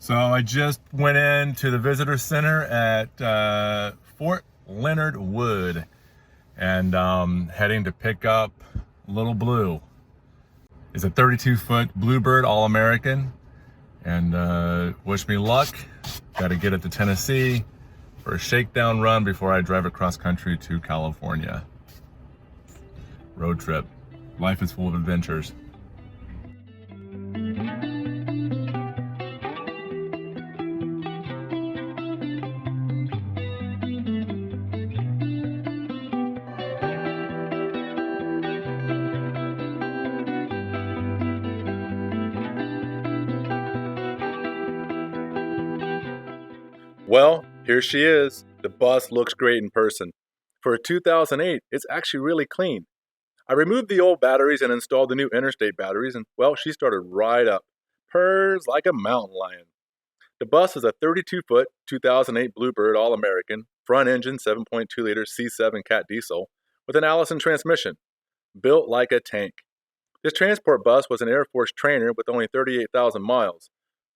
So I just went into the visitor center at Fort Leonard Wood and heading to pick up lil'Blu. It's a 32-foot Bluebird All-American, and wish me luck. Got to get it to Tennessee for a shakedown run before I drive across country to California. Road trip. Life is full of adventures. Well, here she is. The bus looks great in person. For a 2008, it's actually really clean. I removed the old batteries and installed the new Interstate Batteries, and well, she started right up. Purrs like a mountain lion. The bus is a 32-foot 2008 Bluebird All-American, front engine 7.2-liter C7 CAT Diesel with an Allison transmission, built like a tank. This transport bus was an Air Force trainer with only 38,000 miles.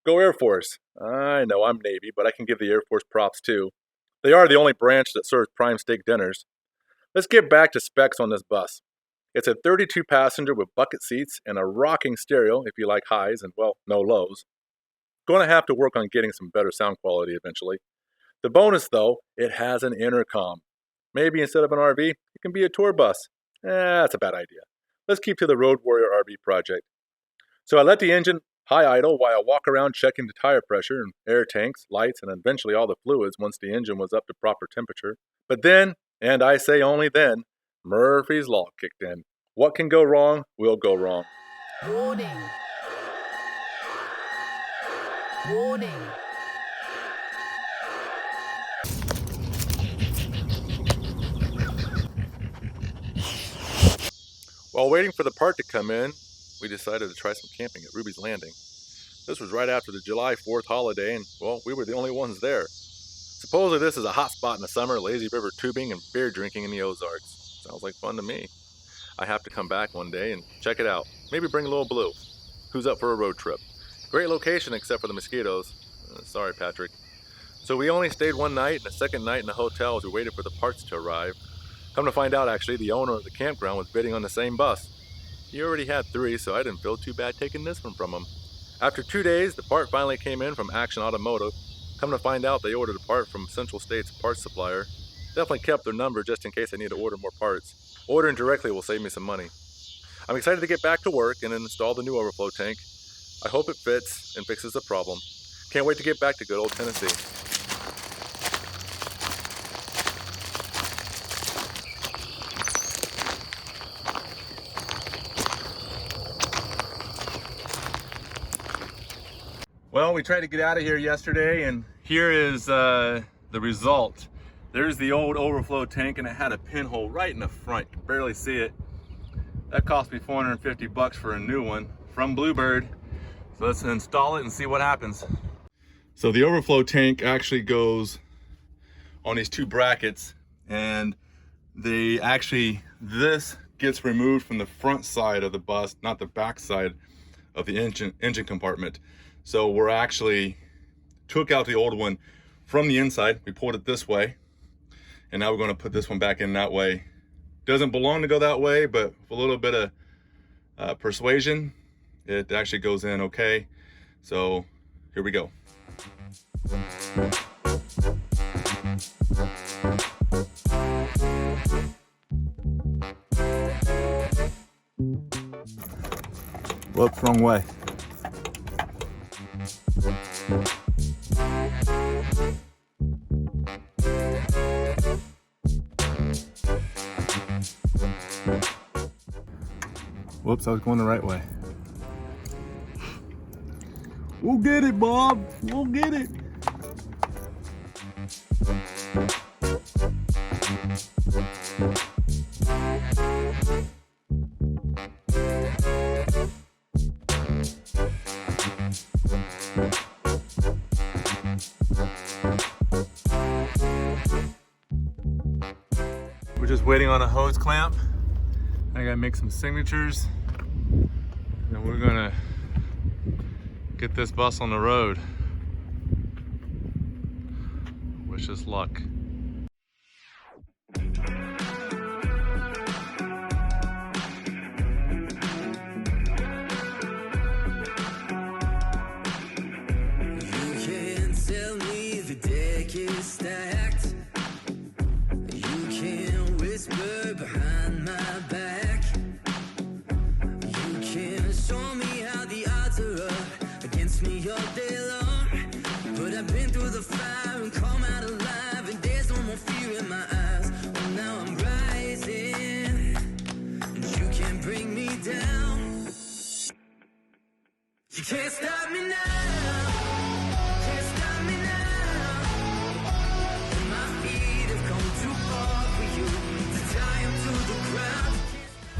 Go Air Force! I know I'm Navy, but I can give the Air Force props too. They are the only branch that serves prime steak dinners. Let's get back to specs on this bus. It's a 32-passenger with bucket seats and a rocking stereo if you like highs and, well, no lows. Going to have to work on getting some better sound quality eventually. The bonus, though, it has an intercom. Maybe instead of an RV, it can be a tour bus. That's a bad idea. Let's keep to the Road Warrior RV project. So I let the engine high idle while I walk around checking the tire pressure and air tanks, lights, and eventually all the fluids once the engine was up to proper temperature. But then, and I say only then, Murphy's Law kicked in. What can go wrong will go wrong. Warning. Warning. While waiting for the part to come in, we decided to try some camping at Ruby's Landing. This was right after the July 4th holiday, and, well, we were the only ones there. Supposedly this is a hot spot in the summer, lazy river tubing and beer drinking in the Ozarks. Sounds like fun to me. I have to come back one day and check it out. Maybe bring lil'Blu. Who's up for a road trip? Great location except for the mosquitoes. Sorry, Patrick. So we only stayed one night and a second night in the hotel as we waited for the parts to arrive. Come to find out, actually, the owner of the campground was bidding on the same bus. He already had 3, so I didn't feel too bad taking this one from him. After 2 days, the part finally came in from Action Automotive. Come to find out, they ordered a part from Central States parts supplier. Definitely kept their number just in case I need to order more parts. Ordering directly will save me some money. I'm excited to get back to work and install the new overflow tank. I hope it fits and fixes the problem. Can't wait to get back to good old Tennessee. Well, we tried to get out of here yesterday, and here is the result. There's the old overflow tank, and it had a pinhole right in the front. You can barely see it. That cost me $450 for a new one from Bluebird. So let's install it and see what happens. So the overflow tank actually goes on these 2 brackets, and this gets removed from the front side of the bus, not the back side of the engine compartment. So we're actually took out the old one from the inside. We pulled it this way, and now we're going to put this one back in that way. Doesn't belong to go that way, but with a little bit of persuasion, it actually goes in okay. So here we go. Whoops, wrong way. Whoops, I was going the right way. We'll get it, Bob. We'll get it. We're just waiting on a hose clamp. I gotta make some signatures, and we're gonna get this bus on the road. Wish us luck. Stacked. You can whisper behind my back. You can show me how the odds are up against me all day long. But I've been through the fire and come out alive, and there's no more fear in my eyes. Oh, now I'm rising, and you can't bring me down. You can't stop me now.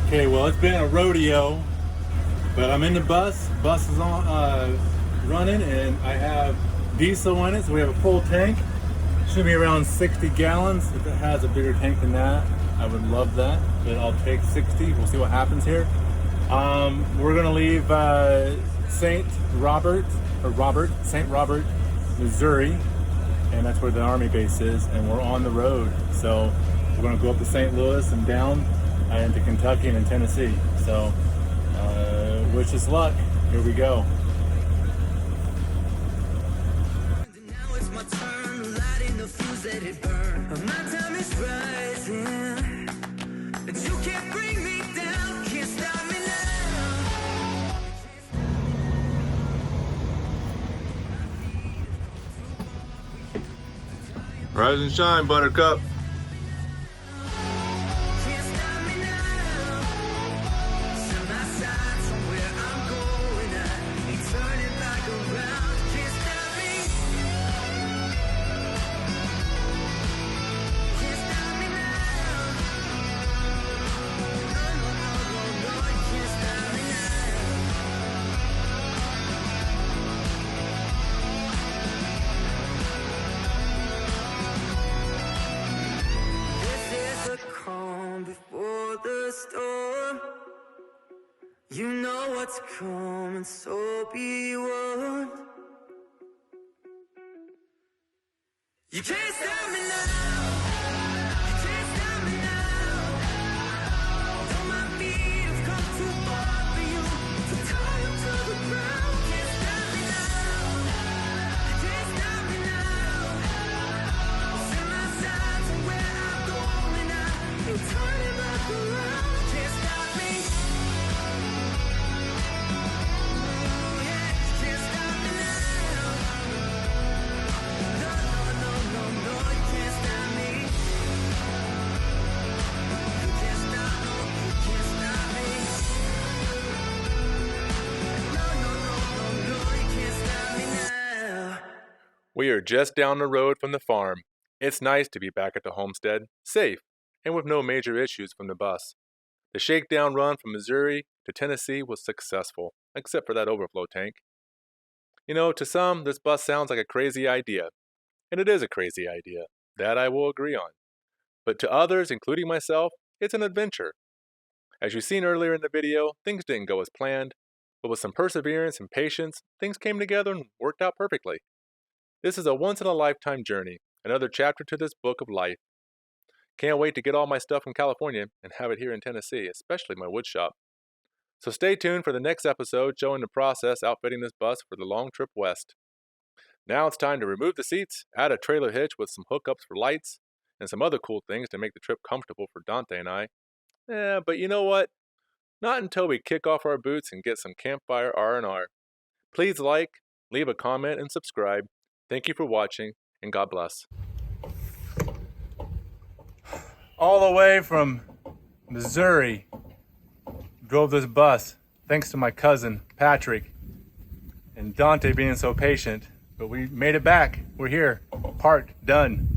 Okay, well, it's been a rodeo, but I'm in the bus. Bus is on running, and I have diesel in it, so we have a full tank. Should be around 60 gallons. If it has a bigger tank than that, I would love that, but I'll take 60. We'll see what happens here. We're gonna leave St. Robert, Missouri, and that's where the Army base is, and we're on the road. So we're gonna go up to St. Louis and down into Kentucky and in Tennessee. So wish us luck. Here we go. Now it's my turn, lighting the fuse, let it burn. My time is rising, but you can't bring me down, can't stop me now. Rise and shine, Buttercup. Before the storm, you know what's coming, so be warned. You can't stop me now. You can't stop me now. Though my feet have come too far for you to tie them to the ground. Can't stop me now. You can't stop me now. Set my sights on where I'm going now. You turn it back around. Can't stop me. Oh yeah, you can't stop me now. No, no, no, no, no, you can't stop me. You can't stop, no, you can't stop me. No, no, no, no, no, you can't stop me now. We are just down the road from the farm. It's nice to be back at the homestead, safe, and with no major issues from the bus. The shakedown run from Missouri to Tennessee was successful, except for that overflow tank. You know, to some, this bus sounds like a crazy idea. And it is a crazy idea. That I will agree on. But to others, including myself, it's an adventure. As you've seen earlier in the video, things didn't go as planned, but with some perseverance and patience, things came together and worked out perfectly. This is a once-in-a-lifetime journey, another chapter to this book of life. Can't wait to get all my stuff from California and have it here in Tennessee, especially my wood shop. So stay tuned for the next episode showing the process outfitting this bus for the long trip west. Now it's time to remove the seats, add a trailer hitch with some hookups for lights, and some other cool things to make the trip comfortable for Dante and I. But you know what? Not until we kick off our boots and get some campfire R&R. Please like, leave a comment, and subscribe. Thank you for watching, and God bless. All the way from Missouri, drove this bus, thanks to my cousin, Patrick, and Dante being so patient. But we made it back. We're here. Parked. Done.